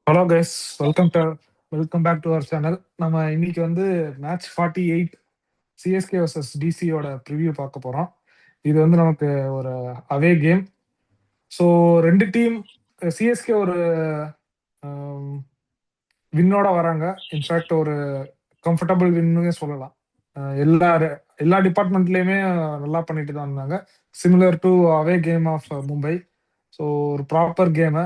Hello guys, welcome back to our channel. நம்ம இன்னைக்கு வந்து மேட்ச் 48 சிஎஸ்கே வர்சஸ் டிசியோட ப்ரிவியூ பார்க்க போறோம். இது வந்து நமக்கு ஒரு அவே கேம். ஸோ ரெண்டு டீம் சிஎஸ்கே ஒரு வின்னோட வராங்க. இன்ஃபேக்ட் ஒரு கம்ஃபர்டபுள் வின்னு சொல்லலாம். எல்லா எல்லா டிபார்ட்மெண்ட்லயுமே நல்லா பண்ணிட்டு தான் இருந்தாங்க. Similar to away game of Mumbai. So ஒரு ப்ராப்பர் கேமு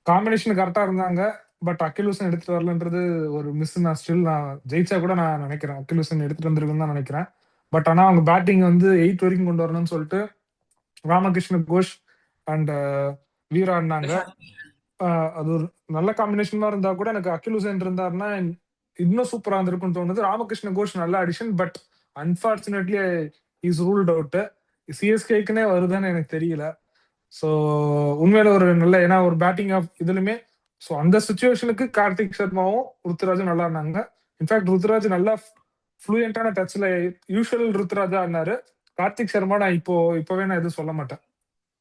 காம்பினேஷன் கரெக்டா இருந்தாங்க. பட் அக்கிலூசன் எடுத்துட்டு வரலன்றது ஒரு மிஸ். நான் ஜெயிச்சா கூட நான் நினைக்கிறேன் அக்கிலூசன் எடுத்துட்டு வந்திருக்குன்னு தான் நினைக்கிறேன். பட் ஆனா அவங்க பேட்டிங் வந்து 8 வரைக்கும் கொண்டு வரணும்னு சொல்லிட்டு ராமகிருஷ்ண கோஷ் அண்ட் வீரா ஆடினாங்க. அது ஒரு நல்ல காம்பினேஷன் தான் இருந்தா கூட எனக்கு அக்கிலூசன் இருந்தாருன்னா இன்னும் சூப்பரா இருந்திருக்கும்னு தோணுது. ராமகிருஷ்ண கோஷ் நல்ல addition, but unfortunately is ruled out. சிஎஸ்கேக்குனே வருதுன்னு எனக்கு தெரியல. ஸோ உண்மையில ஒரு நல்ல, ஏன்னா ஒரு பேட்டிங் ஆஃப் இதுலுமே ஸோ அந்த சுச்சுவேஷனுக்கு கார்த்திக் சர்மாவும் ருத்துராஜும் நல்லா இருந்தாங்க. இன்ஃபேக்ட் ருத்துராஜ் நல்லா ஃப்ளூயண்டான டச்ல யூஷுவல் ருத்துராஜா ஆடினாரு. கார்த்திக் சர்மா நான் இப்பவே நான் எதுவும் சொல்ல மாட்டேன்.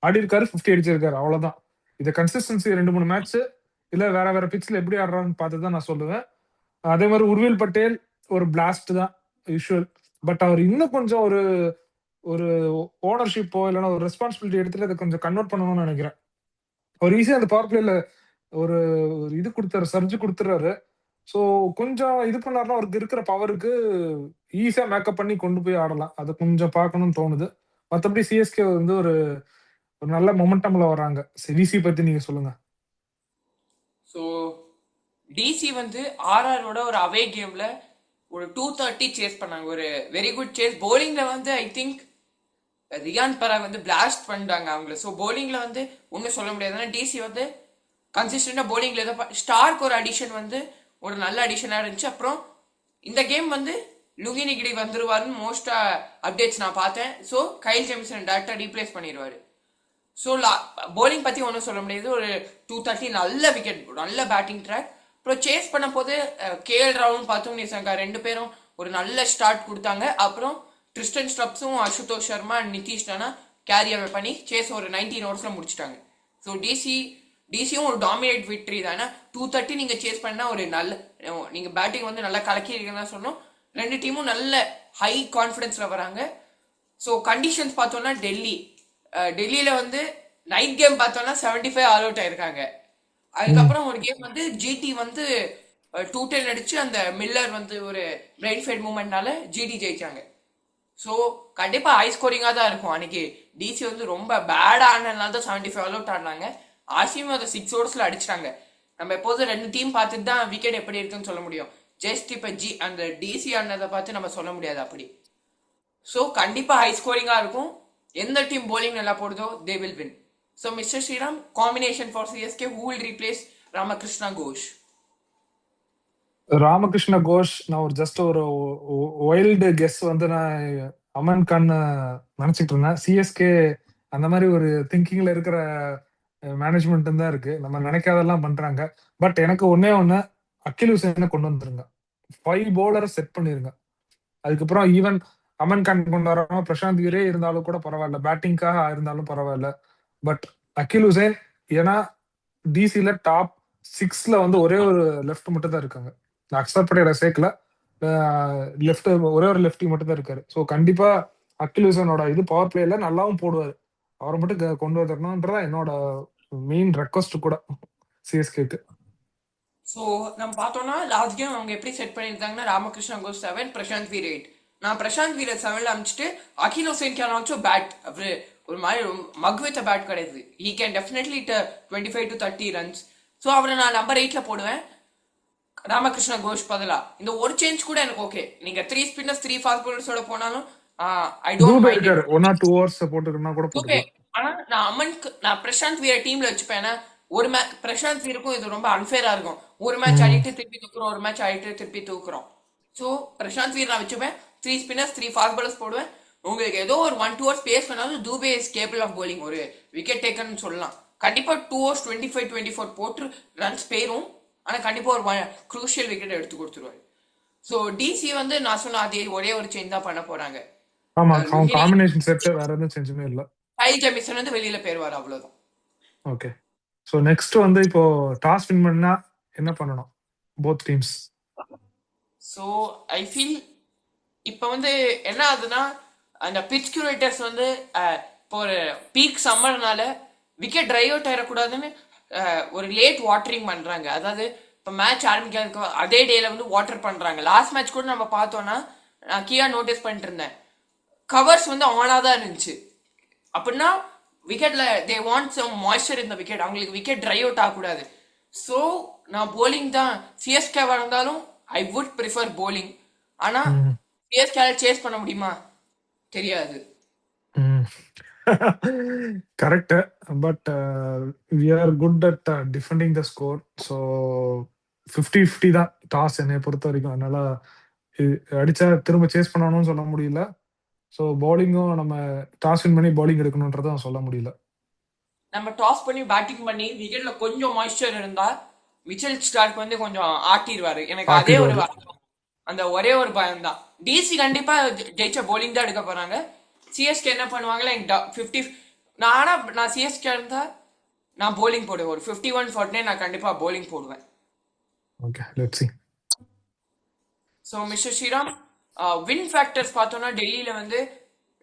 ஆடி இருக்காரு, 50 அடிச்சிருக்காரு, அவ்வளவுதான். இதை கன்சிஸ்டன்சி 2-3 மேட்ச் இல்ல வேற பிட்ச்ல எப்படி ஆடுறான்னு பார்த்து தான் நான் சொல்லுவேன். அதே மாதிரி உர்வில் பட்டேல் ஒரு பிளாஸ்ட் தான் யூஷுவல். பட் அவர் இன்னும் கொஞ்சம் ஒரு ஒரு ஓனர்ஷிப்போ இல்லைன்னா ஒரு ரெஸ்பான்சிபிலிட்டி எடுத்துட்டு அதை கொஞ்சம் கன்வெர்ட் பண்ணணும்னு நினைக்கிறேன். அவர் ஈஸியா அந்த பவர் பிளேல ஒரு இது கொடுத்தாரு, சர்ஜ் கொடுத்துறாரு. ஸோ கொஞ்சம் இது பண்ணாருன்னா அவருக்கு இருக்கிற பவருக்கு ஈஸியா மேக்கப் பண்ணி கொண்டு போய் ஆடலாம். அதை கொஞ்சம் பார்க்கணும்னு தோணுது. மற்றபடி சிஎஸ்கே வந்து ஒரு ஒரு நல்ல மொமெண்டம்ல வராங்க. டிசி பத்தி நீங்க சொல்லுங்க. ஸோ டிசி வந்து ஆர்ஆரோட ஒரு அவே கேம்ல ஒரு 230 சேஸ் பண்ணாங்க. ஒரு வெரி குட் சேஸ். போலிங்ல வந்து ஐ திங்க் ரியான் பராக் வந்து பிளாஸ்ட் பண்ணிட்டாங்க அவங்கள. ஸோ போலிங்ல வந்து ஒன்றும் சொல்ல முடியாது. டிசி வந்து கன்சிஸ்டண்டா போலிங்ல ஏதோ ஸ்டார்க் ஒரு அடிஷன் வந்து ஒரு நல்ல அடிஷனா இருந்துச்சு. அப்புறம் இந்த கேம் வந்து லுங்கினிகிடி வந்துருவாருன்னு மோஸ்டா அப்டேட்ஸ் நான் பார்த்தேன். ஸோ கைல் ஜேம்சன் டேரக்டா ரீப்ளேஸ் பண்ணிடுவாரு. ஸோ போலிங் பத்தி ஒன்றும் சொல்ல முடியாது. ஒரு 230 நல்ல விக்கெட், நல்ல பேட்டிங் ட்ராக். அப்புறம் சேஸ் பண்ண போது கேஎல் ராவும் பார்த்தும் நிசங்கா ரெண்டு பேரும் ஒரு நல்ல ஸ்டார்ட் கொடுத்தாங்க. அப்புறம் ட்ரிஸ்டன் ஸ்டப்ஸும் Ashutosh Sharma and Nitish Rana carry away பண்ணி சேஸ் ஒரு 19 ஓவர்ஸ்ல முடிச்சிட்டாங்க. ஸோ டிசியும் ஒரு டாமினேட் விக்டரி தானே. 230 நீங்க சேஸ் பண்ணா ஒரு நல்ல, நீங்க பேட்டிங் வந்து நல்லா கலக்கி இருக்குன்னு சொன்னோம். ரெண்டு டீமும் நல்ல ஹை கான்ஃபிடன்ஸ்ல வராங்க. ஸோ கண்டிஷன்ஸ் பார்த்தோம்னா டெல்லியில வந்து நைட் கேம் பார்த்தோம்னா 75 ஆல் அவுட் ஆயிருக்காங்க. அதுக்கப்புறம் ஒரு கேம் வந்து ஜிடி வந்து 210 அடிச்சு அந்த மில்லர் வந்து ஒரு பிரெயின் ஃபைட் மூவ்மெண்ட்னால ஜிடி ஜெயிச்சாங்க. ஸோ கண்டிப்பா ஹை ஸ்கோரிங்கா தான் இருக்கும். அன்னைக்கு டிசி வந்து ரொம்ப பேடா ஆனதுனால தான் 75 ஆல் அவுட் ஆடினாங்க. ஆர்சியும் அதை 6 ஓவர்ஸ்ல அடிச்சிட்டாங்க. நம்ம எப்போதும் ரெண்டு டீம் பார்த்துட்டு தான் விக்கெட் எப்படி இருக்குன்னு சொல்ல முடியும். ஜஸ்ட் இப்ப அந்த டிசி ஆனதை பார்த்து நம்ம சொல்ல முடியாது அப்படி. ஸோ கண்டிப்பா ஹை ஸ்கோரிங்கா இருக்கும். எந்த டீம் போலிங் நல்லா போடுதோ they will win. So mister Sriram, combination for CSK, who will replace Ramakrishna Ghosh? Ramakrishna Ghosh நான் ஒரு ஜஸ்ட் ஒரு வைல்டு கெஸ் வந்து நான் அமன் கான் நினைச்சிட்டு இருந்தேன். சிஎஸ்கே அந்த மாதிரி ஒரு திங்கிங்ல இருக்கிற மேனேஜ்மெண்ட் தான் இருக்கு. நம்ம நினைக்காதெல்லாம் பண்றாங்க. பட் எனக்கு ஒன்னே ஒண்ணு, அகில் ஹுசேனை கொண்டு வந்துருங்க. 5 பவுலரை செட் பண்ணிருங்க. அதுக்கப்புறம் ஈவன் அமன் கான் கொண்டு வராம பிரசாந்த் வீரே இருந்தாலும் கூட பரவாயில்ல, பேட்டிங்காக இருந்தாலும் பரவாயில்ல. பட் அகில் ஹுசேன், ஏன்னா டிசில டாப் 6ல வந்து ஒரே ஒரு லெஃப்ட் மட்டும் தான் இருக்காங்க. அக்ஷர் பட்டேல சேர்க்கல, லெஃப்ட் ஒரே ஒரு லெஃப்டி மட்டும் தான் இருக்காரு. ஸோ கண்டிப்பா அகில் ஹுசேனோட இது பவர் பிளேல நல்லாவும் போடுவாரு. அவரை மட்டும் கொண்டு வரணும்ன்றதா என்னோட மெயின் ரெக்வஸ்ட் கூட சிஎஸ்கேக்கு. ஸோ நம்ம பார்த்தோம்னா லாஸ்ட் கேம் அவங்க எப்படி செட் பண்ணியிருந்தாங்கன்னா ராமகிருஷ்ணா கோஷ் 7, பிரசாந்த் வீர் 8. நான் பிரசாந்த் வீரை 7ல அமைச்சிட்டு அகில் ஹுசேன் கேன் ஆல்சோ பேட். அவரு ஒரு மாதிரி மக் வித் பேட் கிடையாது. He can definitely 25 to 30 runs. So அவரை நான் நம்பர் 8ல போடுவேன் ராமகிருஷ்ணா கோஷ் பதிலா. இந்த ஒரு சேஞ்ச் கூட எனக்கு ஓகே. நீங்க 3 ஸ்பின்னர்ஸ் 3 ஃபாஸ்ட் பவுலர்ஸோட போனாலும் I don't mind. 1 or 2 hours போட்டுக்கணும் கூட போட்டுக்கலாம். ஆனா நான் பிரசாந்த் வீர டீம்ல வச்சுப்பேன். ஒரு மேட்ச் பிரசாந்த் வீருக்கும் இது ரொம்ப அன்ஃபேரா இருக்கும். ஒரு மேட்ச் ஆடிட்டு திருப்பி தூக்குறோம், ஒரு மேட்ச் ஆடிட்டு திருப்பி தூக்குறோம். ஸோ பிரசாந்த் வீர் நான் வச்சுப்பேன். 3 ஸ்பின்னர்ஸ் 3 ஃபாஸ்ட் பவுலர்ஸ் போடுவேன். உங்களுக்கு ஏதோ ஒரு 1-2 hours ஸ்பேஸ் பண்ணாலும் Dube is capable of bowling, ஒரு விக்கெட் டேக்கர்னு சொல்லலாம். கண்டிப்பா 2 hours 25-24 போட்டு ரன்ஸ் பேரும். ஆனா கண்டிப்பா ஒரு குரூஷியல் விக்கெட் எடுத்து கொடுத்துருவாரு. ஸோ டிசி வந்து நான் சொன்ன அதே ஒரே ஒரு சேஞ்ச் தான் பண்ண போறாங்க. ஆமா, காம்பினேஷன் செட் வேற எதுவும் சேஞ்சுமே இல்ல. கைல் ஜெமிசன் வந்து வெளியில போயிருவாரு, அவ்வளவுதான். ஓகே. ஸோ நெக்ஸ்ட் வந்து இப்போ டாஸ் வின் பண்ணா என்ன பண்ணணும் both teams? So I feel இப்போ வந்து என்ன ஆகுதுன்னா அந்த பிச் கியூரேட்டர்ஸ் வந்து இப்போ ஒரு பீக் சம்மர்னால விக்கெட் ட்ரை அவுட் ஆயிடக்கூடாதுன்னு ஒரு லேட் வாட்டரிங் பண்றாங்க. அதாவது இப்போ மேட்ச் ஆரம்பிக்கிறதுக்கு அதே டேல வந்து வாட்டர் பண்றாங்க. லாஸ்ட் மேட்ச் கூட நம்ம பார்த்தோம்னா நான் கீழே நோட்டீஸ் பண்ணிட்டு இருந்தேன், கவர்ஸ் வந்து ஆனாக தான் இருந்துச்சு. அப்படின்னா விக்கெட்ல தே வாண்ட் சம் மாய்ஸ்சர் இந்த விக்கெட், அவங்களுக்கு விக்கெட் ட்ரை அவுட் ஆகக்கூடாது. ஸோ நான் போலிங் தான், சிஎஸ்கேவா இருந்தாலும் ஐ வுட் ப்ரிஃபர் போலிங். ஆனா சிஎஸ்கேல சேஸ் பண்ண முடியுமா தெரியாது. Correct, but we are good at defending the score. So 50-50 தான் டாஸ் என்னை பொறுத்த வரைக்கும். அதனால அடிச்சா திரும்ப சேஸ் பண்ணணும்னு சொல்ல முடியல. ஸோ பவுலிங்கும் நம்ம டாஸ் வின் பண்ணி பவுலிங் எடுக்கணுன்றதும் சொல்ல முடியல. நம்ம டாஸ் பண்ணி பேட்டிங் பண்ணி விக்கெட்ல கொஞ்சம் மாய்ஸ்சர் இருந்தா மிச்சல் ஸ்டார்க் வந்து கொஞ்சம் ஆட்டிடுவாரு. எனக்கு அதே ஒரு அந்த ஒரே ஒரு பயம் தான். டிசி கண்டிப்பா ஜெயிச்ச பவுலிங் தான் எடுக்க போறாங்க. சிஎஸ்கே என்ன பண்ணுவாங்களா 50, நான் சிஎஸ்கே இருந்தா நான் bowling போடுவேன். ஒரு 51-49 நான் கண்டிப்பா bowling போடுவேன். Okay, let's see. So mister Sriram, win factors பார்த்தோம்னா டெல்லியில வந்து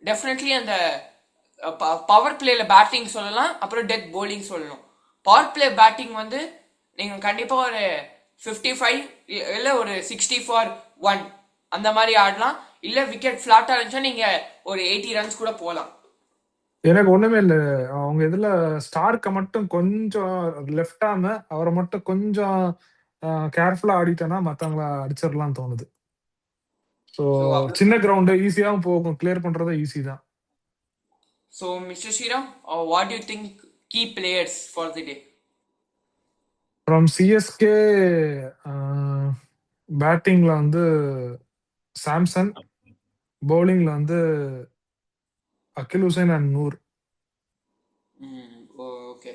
டெஃபினெட்லி அந்த பவர் பிளேல பேட்டிங் சொல்லலாம், அப்புறம் டெத் bowling சொல்லணும். பவர் பிளே பேட்டிங் வந்து நீங்க கண்டிப்பா ஒரு 55 இல்ல ஒரு 60-1 அந்த மாதிரி ஆடலாம். இல்ல விக்கெட் ஃபிளாட்டா இருந்துச்சா நீங்க ஒரு 80 ரன்ஸ் கூட போகலாம். எனக்கு ஒண்ணுமே இல்ல, அவங்க இதுல ஸ்டார்க்க மட்டும் கொஞ்சம் லெஃப்ட் ஆம அவரை மட்டும் கொஞ்சம் கேர்ஃபுல்லா ஆடிட்டேன்னா மத்தவங்கள அடிச்சிடலாம்னு தோணுது. ஸோ சின்ன கிரவுண்டு ஈஸியாகவும் போகும், கிளியர் பண்றது ஈஸி தான். So mister Sriram, what you think key players for the day? From CSK பேட்டிங்ல வந்து சாம்சன், பவுலிங்ல வந்து Akeal Hosein and Noor. Okay,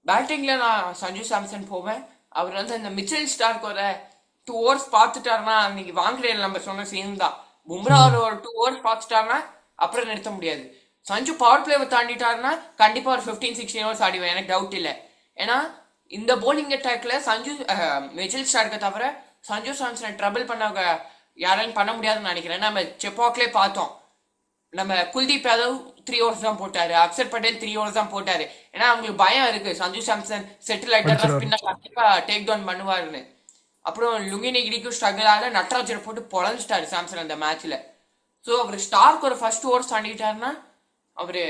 பேட்டிங்ல நான் சஞ்சு சாம்சன் போவேன். அவர் வந்து அந்த மிச்சல் ஸ்டார்க்கோட 2 overs பார்த்துட்டாருன்னா அன்னைக்கு வாங்குறேன் நம்ம சொன்ன சேம் தான். பும்ரா ஒரு 2 overs பார்த்துட்டாருன்னா அப்புறம் நிறுத்த முடியாது. சஞ்சு பவர் பிளேவை தாண்டிட்டாருன்னா கண்டிப்பா ஒரு 15-16 overs ஆடிவேன், எனக்கு டவுட் இல்லை. ஏன்னா இந்த போலிங் அட்டாக்ல சஞ்சு மிச்சல் ஸ்டார்க்கை தவிர சஞ்சு சாம்சனை ட்ரபிள் பண்ண யாராலும் பண்ண முடியாதுன்னு நினைக்கிறேன். நம்ம செப்பாக்லேயே பார்த்தோம், நம்ம குல்தீப் யாதவ் 3 overs தான் போட்டாரு, அக்ஷர் பட்டேல் 3 overs தான் போட்டாரு. ஏன்னா அவங்களுக்கு பயம் இருக்கு சஞ்சு சாம்சன் செட்டில் ஆயிட்டாருன்னா ஸ்பின்னர் கண்டிப்பா டேக் டவுன் பண்ணுவாருன்னு. அப்புறம் லுங்கினிகிரிக்கும் ஸ்ட்ரகிள் ஆகல, நட்ராஜரை போட்டு பொழஞ்சிட்டாரு சாம்சன் அந்த மேட்ச்ல. ஸோ அவர் ஸ்டார்க் ஒரு ஃபர்ஸ்ட் ஓவர்ஸ் தாண்டிட்டாருன்னா அவரு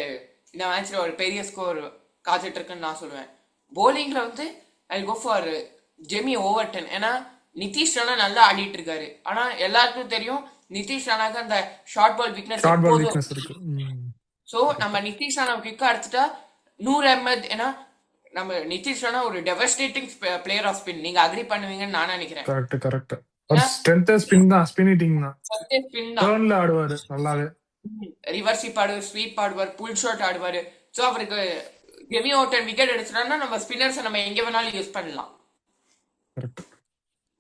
இந்த மேட்ச்ல ஒரு பெரிய ஸ்கோர் காத்துட்டு இருக்குன்னு நான் சொல்லுவேன். போலிங்ல வந்து ஐ கோ ஃபார் ஜெமி ஓவர்டன். ஏன்னா நிதிஷ் ராணா நல்லா ஆடிட்டு இருக்காரு. ஆனா எல்லாருக்கும் தெரியும் நிதிஷ் ராணாக்கு அந்த ஷார்ட் பால் வீக்னஸ் இருக்கு. ஸோ நம்ம நிதிஷ் ராணா கிக் அடிச்சுட்டா நூர் அஹ்மத், ஏன்னா நம்ம நிதிஷ் ராணா ஒரு டெவஸ்டேட்டிங் பிளேயர் ஆஃப் ஸ்பின், நீங்க அக்ரி பண்ணுவீங்கன்னு நான் நினைக்கிறேன். கரெக்ட். ஸ்ட்ரென்த் ஸ்பின் தான், ஸ்பின் ஹிட்டிங் தான். டர்ன்ல ஆடுவாரு நல்லாவே, ரிவர்ஸ் ஸ்வீப் ஆடுவார், ஸ்வீப் ஆடுவார், புல் ஷாட் ஆடுவாரு. ஸோ அவருக்கு ஜெமி ஓவர்டன் விக்கெட் அடிச்சிட்டாருன்னா நம்ம ஸ்பின்னர்ஸ் நம்ம எங்க வேணாலும் யூஸ் பண்ணலாம்.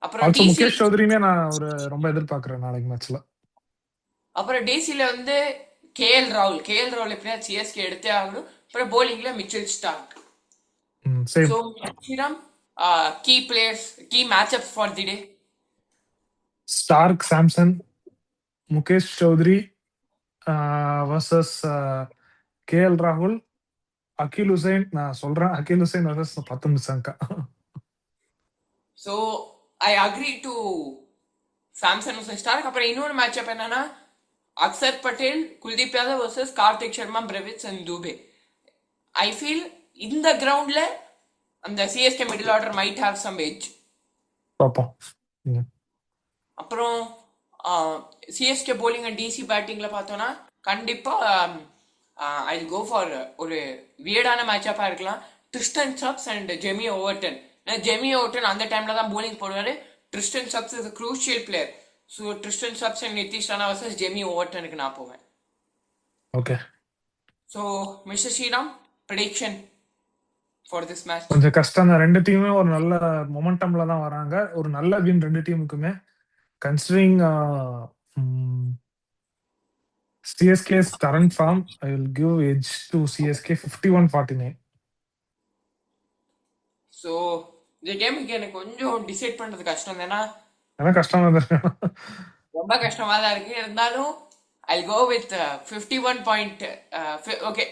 அப்புறம் முகேஷ் சௌத்ரியுமே நான் ஒரு ரொம்ப எதிர்பார்க்கிறேன் நாளைக்கு மேட்ச்ல. அப்புறம் டிசில வந்து கேஎல் ராகுல் எப்படியா சிஎஸ்கே எடுத்தே ஆகணும். அப்புறம் போலிங்ல Mitchell Starc. So Sriram, key players, key matchups for the day. Starc Samson, Mukesh Choudhary versus KL ராகுல், அகில் ஹுசைன். நான் சொல்றேன் Akeal Hosein versus Pathum Nissanka. So I agree to Samson versus Starc. அப்புறம் இன்னொரு மேட்சப் என்னன்னா Axar Patel, Kuldeep Yadav versus Kartik Sharma, Pravid and Dube. I feel இந்த கிரவுண்ட்ல அந்த CSK middle order might have some edge. அப்புறம் சிஎஸ்கே போலிங் அண்ட் டிசி பேட்டிங்ல பார்த்தோம்னா கண்டிப்பா ஐ கோ ஃபார் ஒரு வியர்டான மேட்சப்பா இருக்கலாம், Tristan Stubbs and Jamie Overton. Jamie Overton அந்த டைம்ல தான் போலிங் போடுவாரு. Tristan Stubbs is a crucial player. So Tristan Stubbs and Nitish Rana versus Jamie ஓவர்டனுக்கு நான் போவேன். Okay. So mister Sriram, prediction for this match. கொஞ்சம் கஷ்டம் தான், ரெண்டு டீமுமே ஒரு நல்ல மொமெண்டம்ல தான் வராங்க. ஒரு நல்ல வின் ரெண்டு டீமுக்குமே. Considering CSK's current form, I will give edge to CSK 51-49. So இந்த கேமுக்கு எனக்கு கொஞ்சம் டிசைட் பண்றது கஷ்டம். ஏன்னா ஏன்னா கஷ்டமா தான் இருக்கு. ரொம்ப கஷ்டமா தான் இருக்கு. இருந்தாலும் ஐ கோ வித் 51 பாயிண்ட். ஓகே,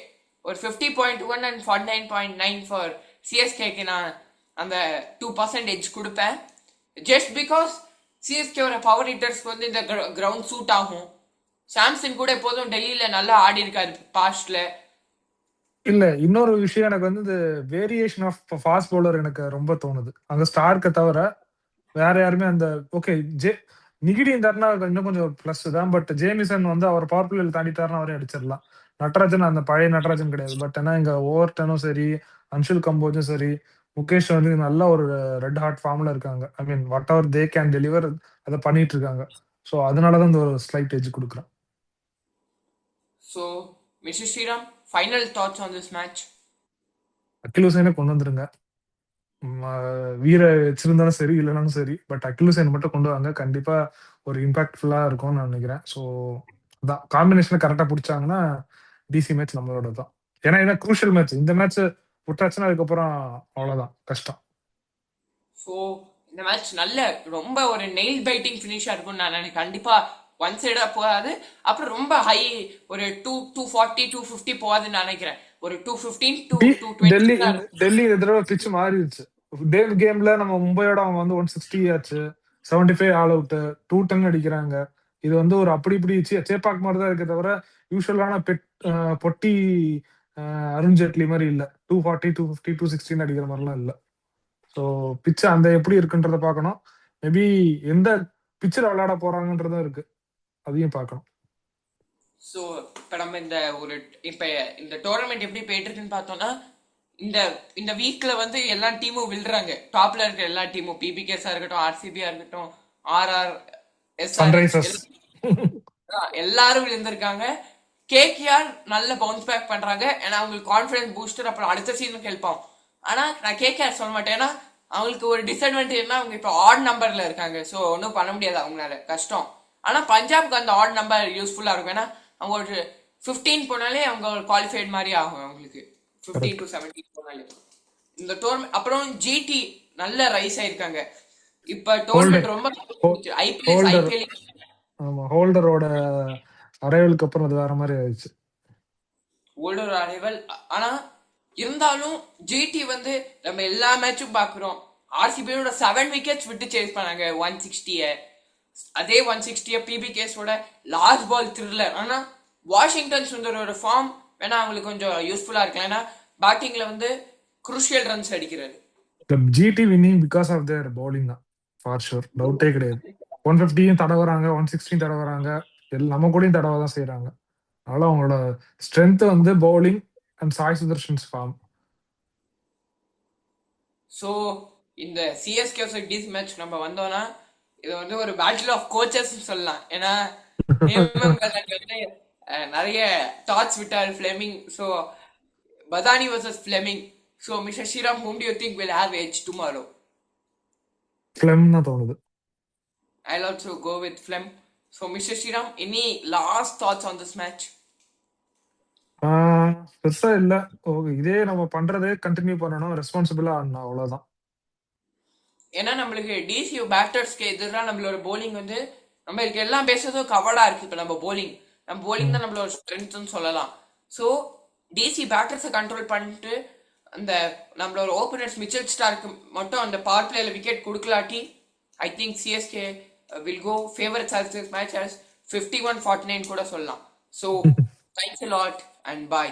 ஒரு 50.1 அண்ட் 49.9 ஃபார் சிஎஸ்கேக்கு நான் அந்த 2% கொடுப்பேன். ஜஸ்ட் பிகாஸ் சிஎஸ்கேவோட பவர் ஹிட்டர்ஸ்க்கு வந்து இந்த கிரவுண்ட் சூட் ஆகும். சாம்சன் கூட எப்போதும் டெல்லியில நல்லா ஆடி இருக்காரு பாஸ்ட்ல. இல்ல இன்னொரு விஷயம் எனக்கு வந்து இந்த வேரியேஷன் ஆஃப் ஃபாஸ்ட் பவுலர் எனக்கு ரொம்ப தோணுது. அங்க ஸ்டார்க்க தவிர வேற யாருமே அந்த ஓகே நிகிடி இருந்தாருன்னா இன்னும் கொஞ்சம் பிளஸ் தான். பட் ஜேமிசன் வந்து அவர் பவர் பிளேல தாண்டிட்டாருன்னா அவரே அடிச்சிடலாம். நட்ராஜன் அந்த பழைய நட்ராஜன் கிடையாது. பட் ஏன்னா இங்க ஓவர்டனும் சரி, அன்ஷுல் கம்போஜும் சரி, முகேஷ் வந்து நல்ல ஒரு ரெட் ஹாட் ஃபார்ம்ல இருக்காங்க. I mean whatever they can deliver அதை பண்ணிட்டு இருக்காங்க. ஸோ அதனாலதான் இந்த ஒரு ஸ்லைட் எட்ஜ் கொடுக்குறேன். So mister Sriram, final thoughts on this match. அகில் ஹுசைனை கொண்டு வந்துருங்க. வீர வச்சிருந்தாலும் சரி இல்லைனாலும் சரி, பட் அகில் ஹுசைன் மட்டும் கொண்டு வாங்க. கண்டிப்பா ஒரு இம்பாக்ட்ஃபுல்லா இருக்கும்னு நான் நினைக்கிறேன். ஸோ அதான் காம்பினேஷனை கரெக்டா பிடிச்சாங்கன்னா டிசி மேட்ச் நம்மளோட தான். ஏன்னா இதான் குரூஷியல் மேட்ச். இந்த மேட்ச் விட்டாச்சுன்னா அதுக்கப்புறம் அவ்வளவுதான் கஷ்டம். ஸோ இந்த மேட்ச் நல்ல ரொம்ப ஒரு நெயில் பைட்டிங் ஃபினிஷா இருக்கும். நான் நினைக்கிறேன் கண்டிப்பா ஒன் சைடா போகாது. அப்புறம் ரொம்ப ஹை ஒரு 240 250 போகாதுன்னு நினைக்கிறேன். ஒரு 215 to 220 டெல்லி இந்த தடவை பிச்சு மாறிடுச்சு. கேம்ல நம்ம மும்பையோட அவங்க வந்து 160 ஆச்சு, 75 ஆல் அவுட், 210 அடிக்கிறாங்க. இது வந்து ஒரு அப்படி இப்படி சேப்பாக் மாதிரி தான் இருக்க தவிர யூஸ்வலான பொட்டி அருண் ஜேட்லி மாதிரி இல்ல. 240 250 260 அடிக்கிற மாதிரிலாம் இல்ல. ஸோ பிச்சு அந்த எப்படி இருக்குன்றத பார்க்கணும். மேபி எந்த பிச்சில் விளையாட போறாங்கன்றதும் இருக்கு, அதையும் பார்க்கணும். ஸோ இப்போ நம்ம இப்போ இந்த டோர்னமெண்ட் எப்படி போயிட்டு இருக்குன்னு பார்த்தோம்னா, இந்த இந்த வீக்ல வந்து எல்லா டீமும் விழுறாங்க. டாப்ல இருக்கிற எல்லா டீமும், பிபிகேஸா இருக்கட்டும், ஆர்சிபியா இருக்கட்டும், ஆர்ஆர், சன்ரைசர்ஸ் எல்லாரும் விழுந்திருக்காங்க. கேகேஆர் நல்ல பவுன்ஸ் பேக் பண்றாங்க. ஏன்னா அவங்களுக்கு கான்ஃபிடன்ஸ் பூஸ்டர். அப்புறம் அடுத்த சீசனுக்கு ஹெல்ப் ஆகும். ஆனா நான் கேகேஆர் சொல்ல மாட்டேன். ஏன்னா அவங்களுக்கு ஒரு டிஸ்அட்வான்டேஜ்னா அவங்க இப்போ ஆட் நம்பர்ல இருக்காங்க. ஸோ ஒன்றும் பண்ண முடியாது அவங்களால, கஷ்டம். ஆனா பஞ்சாப்க்கு அந்த ஆட் நம்பர் யூஸ்ஃபுல்லா இருக்கும். ஏன்னா அவங்க ஒரு 15 போனாலே அவங்க குவாலிஃபைட் மாதிரி ஆகும் அவங்களுக்கு. 15 to 17 போனாலே இந்த டோர்னமெண்ட். அப்புறம் ஜிடி நல்ல ரைஸ் ஆயிருக்காங்க. இப்ப டோர்னமெண்ட் ரொம்ப ஐபிஎல் ஆமா, ஹோல்டரோட அரைவலுக்கு அப்புறம் அது வேற மாதிரி ஆயிடுச்சு. Holder arrival. ஆனா இருந்தாலும் ஜிடி வந்து நம்ம எல்லா மேட்சும் பாக்குறோம். ஆர்சிபியோட 7 விக்கெட்ஸ் விட்டு சேஸ் பண்ணாங்க 160. அதே 160 பிபிகேஸோட லார்ஜ் பால் த்ரில்லர். ஆனா வாஷிங்டன் சுந்தரோட ஃபார்ம் வேணா அவங்களுக்கு கொஞ்சம் யூஸ்ஃபுல்லா இருக்கலாம். ஏன்னா பேட்டிங்ல வந்து குரூஷியல் ரன்ஸ் அடிக்கிறாரு. GT winning because of their bowling தான், ஃபார் ஷூர், டவுட்டே கிடையாது. 150 தடவுறாங்க, 160 தடவுறாங்க, நம்ம கூடயும் தடவை தான் செய்யறாங்க. அதனால அவங்களோட ஸ்ட்ரென்த் வந்து bowling and Sai Sudharsan's form. So இந்த சிஎஸ்கே டிசி மேட்ச் நம்ம வந்தோம்னா இது வந்து ஒரு பேட்டில் ஆஃப் கோச்சஸ் சொல்லலாம். ஏன்னா வந்து நிறைய தாட்ஸ் விட்டார் Fleming. So Badani versus Fleming. So mister Sriram, whom do you think will have edge tomorrow? Fleming தான் தோணுது. I'll also go with Flem. So Mr. Sriram, any last thoughts on this match? பெருசா இல்ல. இதே நம்ம பண்றதே கண்டினியூ பண்ணணும், ரெஸ்பான்சிபிளா ஆடணும், அவ்வளவுதான். ஏன்னா நம்மளுக்கு டிசி பேட்டர்ஸ்க்கு எதிராக நம்மளோட போலிங் வந்து நம்மளுக்கு எல்லாம் பேசுறதும் கவர்டா இருக்கு. இப்போ நம்ம போலிங் தான் நம்மளோட ஸ்ட்ரென்த்னு சொல்லலாம். ஸோ டிசி பேட்டர்ஸை கண்ட்ரோல் பண்ணிட்டு அந்த நம்மளோட ஓப்பனர்ஸ் மிச்சல் ஸ்டார்க்கு மட்டும் அந்த பவர் பிளேல விக்கெட் கொடுக்கலாட்டி I think CSK will go favorites as this match as 51-49 கூட சொல்லலாம். So thanks a lot and bye.